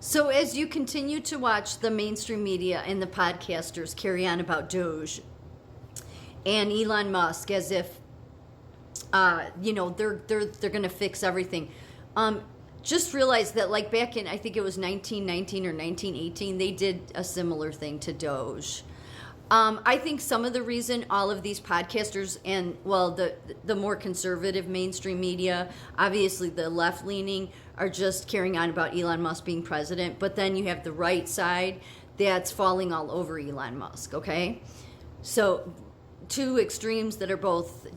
So as you continue to watch the mainstream media and the podcasters carry on about Doge and Elon Musk as if they're going to fix everything. Just realize that, like, back in, I think it was 1919 or 1918, they did a similar thing to Doge. I think some of the reason all of these podcasters and, well, the more conservative mainstream media, obviously the left leaning, are just carrying on about Elon Musk being president, but then you have the right side that's falling all over Elon Musk, okay? So two extremes that are both,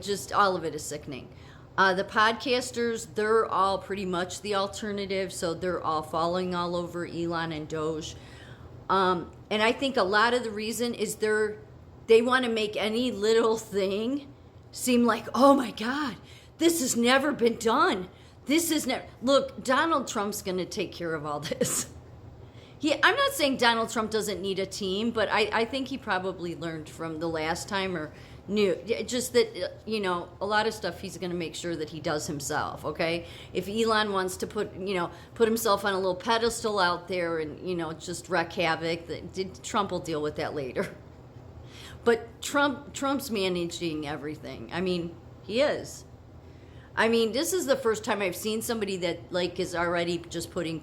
just all of it is sickening. The podcasters, they're all pretty much the alternative, so they're all falling all over Elon and Doge. And I think a lot of the reason is they want to make any little thing seem like, oh my God, this has never been done. This is never. Look, Donald Trump's going to take care of all this. I'm not saying Donald Trump doesn't need a team, but I think he probably learned from the last time or knew just that, a lot of stuff he's going to make sure that he does himself, okay? If Elon wants to put himself on a little pedestal out there and, just wreak havoc, Trump will deal with that later. But Trump's managing everything. I mean, he is. I mean, this is the first time I've seen somebody that, is already just putting,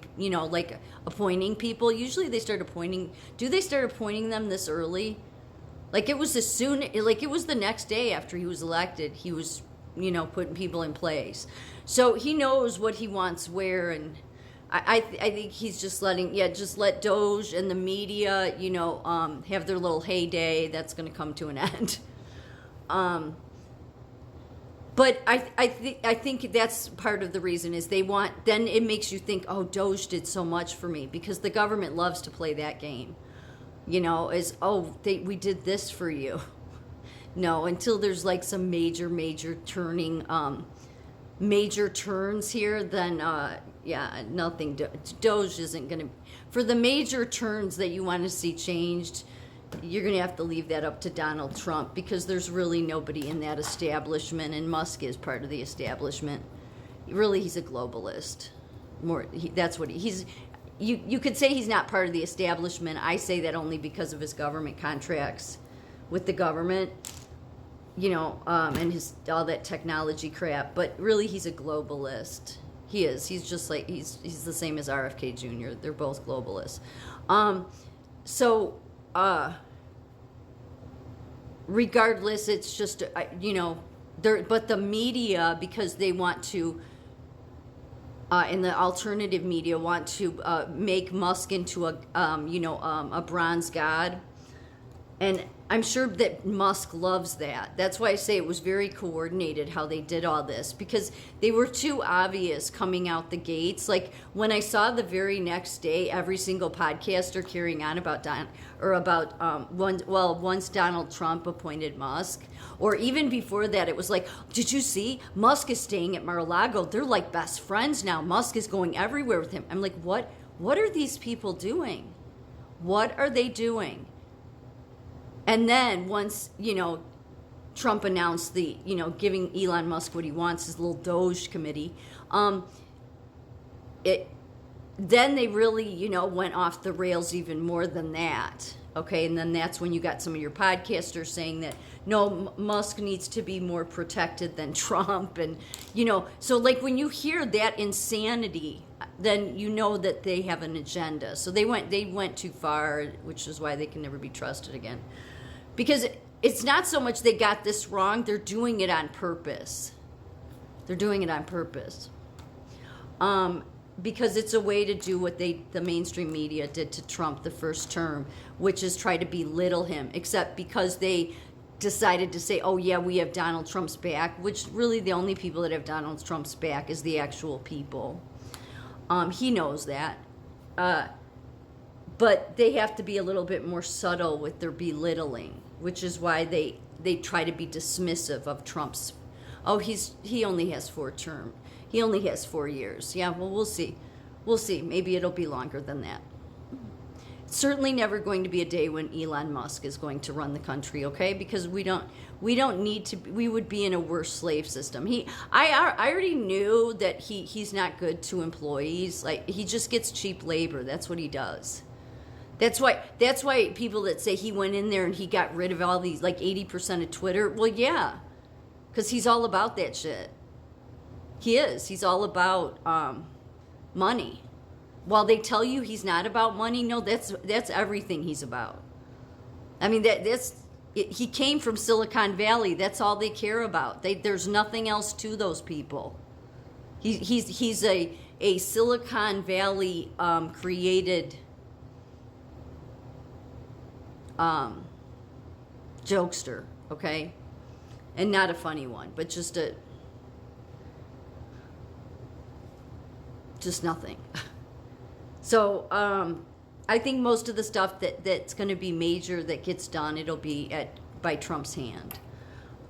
appointing people. Usually they start appointing. Do they start appointing them this early? It was it was the next day after he was elected, he was, putting people in place. So he knows what he wants where, and I think he's just let Doge and the media, have their little heyday. That's going to come to an end. But I think that's part of the reason is then it makes you think, oh, Doge did so much for me, because the government loves to play that game. We did this for you. No, until there's some major turning, major turns here, then nothing. Doge isn't going to, for the major turns that you want to see changed, you're going to have to leave that up to Donald Trump, because there's really nobody in that establishment, and Musk is part of the establishment. Really, he's a globalist. That's what he's. You could say he's not part of the establishment. I say that only because of his government contracts with the government, and his all that technology crap. But really, he's a globalist. He is. He's just he's the same as RFK Jr. They're both globalists. Regardless, it's just, but the media, because they want to, and the alternative media want to make Musk into a bronze god. And I'm sure that Musk loves that. That's why I say it was very coordinated how they did all this, because they were too obvious coming out the gates. When I saw the very next day every single podcaster carrying on about once Donald Trump appointed Musk, or even before that, it was did you see Musk is staying at Mar-a-Lago? They're like best friends now. Musk is going everywhere with him. I'm like, what are these people doing? What are they doing? And then once, Trump announced giving Elon Musk what he wants, his little Doge committee, then they really, went off the rails even more than that. Okay, and then that's when you got some of your podcasters saying that, no, Musk needs to be more protected than Trump. And, so when you hear that insanity, then you know that they have an agenda. So they went too far, which is why they can never be trusted again. Because it's not so much they got this wrong, they're doing it on purpose. They're doing it on purpose. Because it's a way to do what the mainstream media did to Trump the first term, which is try to belittle him, except because they decided to say, oh yeah, we have Donald Trump's back, which really the only people that have Donald Trump's back is the actual people. He knows that. But they have to be a little bit more subtle with their belittling, which is why they try to be dismissive of Trump's, he only has 4 terms. He only has 4 years. Yeah, well, we'll see. Maybe it'll be longer than that. certainly never going to be a day when Elon Musk is going to run the country, okay? Because we don't need to. We would be in a worse slave system. I already knew that he's not good to employees. Like, he just gets cheap labor. That's what he does. That's why people that say he went in there and he got rid of all these, like 80% of Twitter. Well, yeah, because he's all about that shit. He is. He's all about money. While they tell you he's not about money, no, that's everything he's about. I mean, he came from Silicon Valley. That's all they care about. There's nothing else to those people. He's a Silicon Valley created jokester, okay? And not a funny one, but just nothing. So I think most of the stuff that's going to be major that gets done, it'll be by Trump's hand.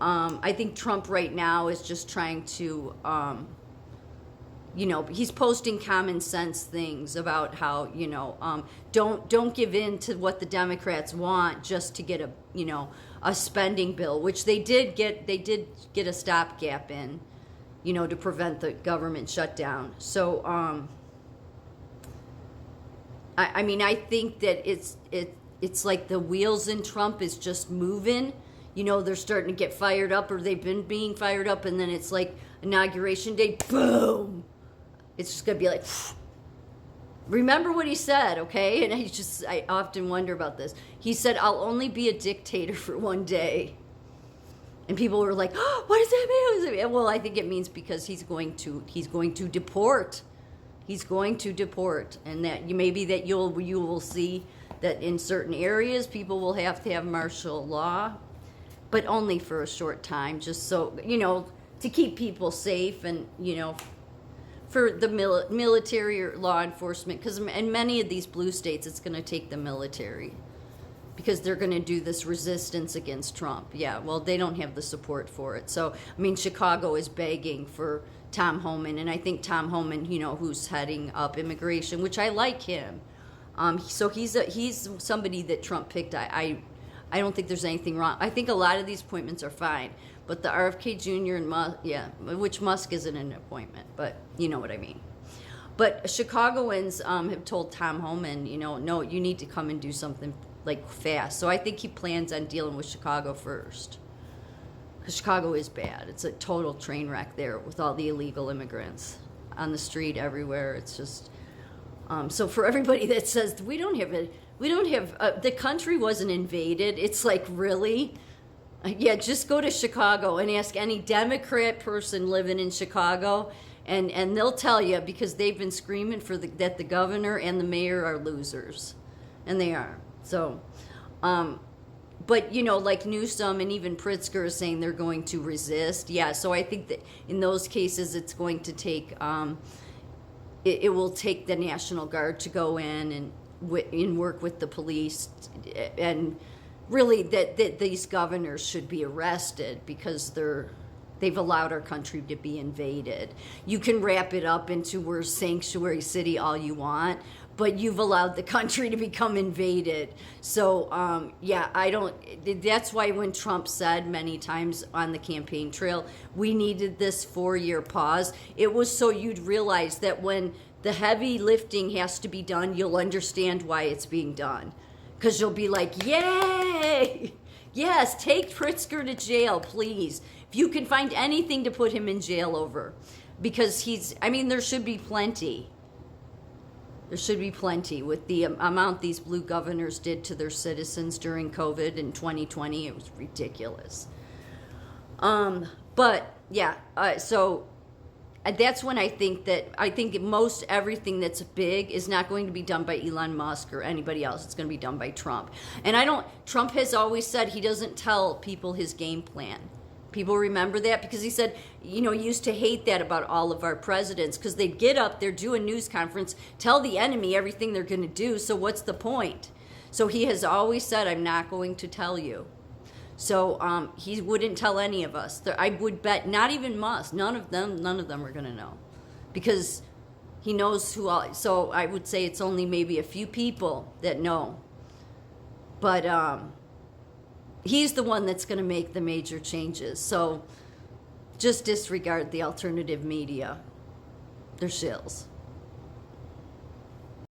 I think Trump right now is just trying to, he's posting common sense things about how, don't give in to what the Democrats want just to get a spending bill, which they did get a stopgap in, to prevent the government shutdown. So, I think that it's like the wheels in Trump is just moving. They're starting to get fired up, or they've been being fired up, and then it's like inauguration day, boom. It's just gonna be like, remember what he said, okay? And I often wonder about this. He said, "I'll only be a dictator for one day." And people were like, oh, what does that mean? What does that mean? Well, I think it means because he's going to deport. He's going to deport, and that you will see that in certain areas people will have to have martial law, but only for a short time, just so to keep people safe, and for the military or law enforcement, because in many of these blue states it's going to take the military, because they're going to do this resistance against Trump. Yeah, well, they don't have the support for it. So, Chicago is begging for Tom Homan, and I think Tom Homan, who's heading up immigration, which I like him. So he's somebody that Trump picked. I don't think there's anything wrong. I think a lot of these appointments are fine, but the RFK Jr. and Musk, which Musk isn't an appointment, but you know what I mean. But Chicagoans have told Tom Homan, no, you need to come and do something like fast. So I think he plans on dealing with Chicago first. Because Chicago is bad. It's a total train wreck there with all the illegal immigrants on the street everywhere. It's just so for everybody that says we don't have the country wasn't invaded. It's like, really? Yeah, just go to Chicago and ask any Democrat person living in Chicago, and they'll tell you, because they've been screaming that the governor and the mayor are losers, and they are. So, but like Newsom and even Pritzker is saying they're going to resist. Yeah, so I think that in those cases it's going to take, it will take the National Guard to go in and work with the police, and really that these governors should be arrested because they've allowed our country to be invaded. You can wrap it up into we're sanctuary city all you want, but you've allowed the country to become invaded. So, that's why when Trump said many times on the campaign trail, we needed this 4-year pause, it was so you'd realize that when the heavy lifting has to be done, you'll understand why it's being done. Because you'll be like, yay! Yes, take Pritzker to jail, please. If you can find anything to put him in jail over. Because there should be plenty. There should be plenty with the amount these blue governors did to their citizens during COVID in 2020. It was ridiculous. So that's when I think most everything that's big is not going to be done by Elon Musk or anybody else. It's going to be done by Trump. And Trump has always said he doesn't tell people his game plan. People remember that because he said, he used to hate that about all of our presidents, because they'd get up, they're doing a news conference, tell the enemy everything they're going to do, so what's the point? So he has always said, I'm not going to tell you. So he wouldn't tell any of us. I would bet not even Musk, none of them are going to know, because He knows who all, so I would say it's only maybe a few people that know. But he's the one that's going to make the major changes. So just disregard the alternative media. They're shills.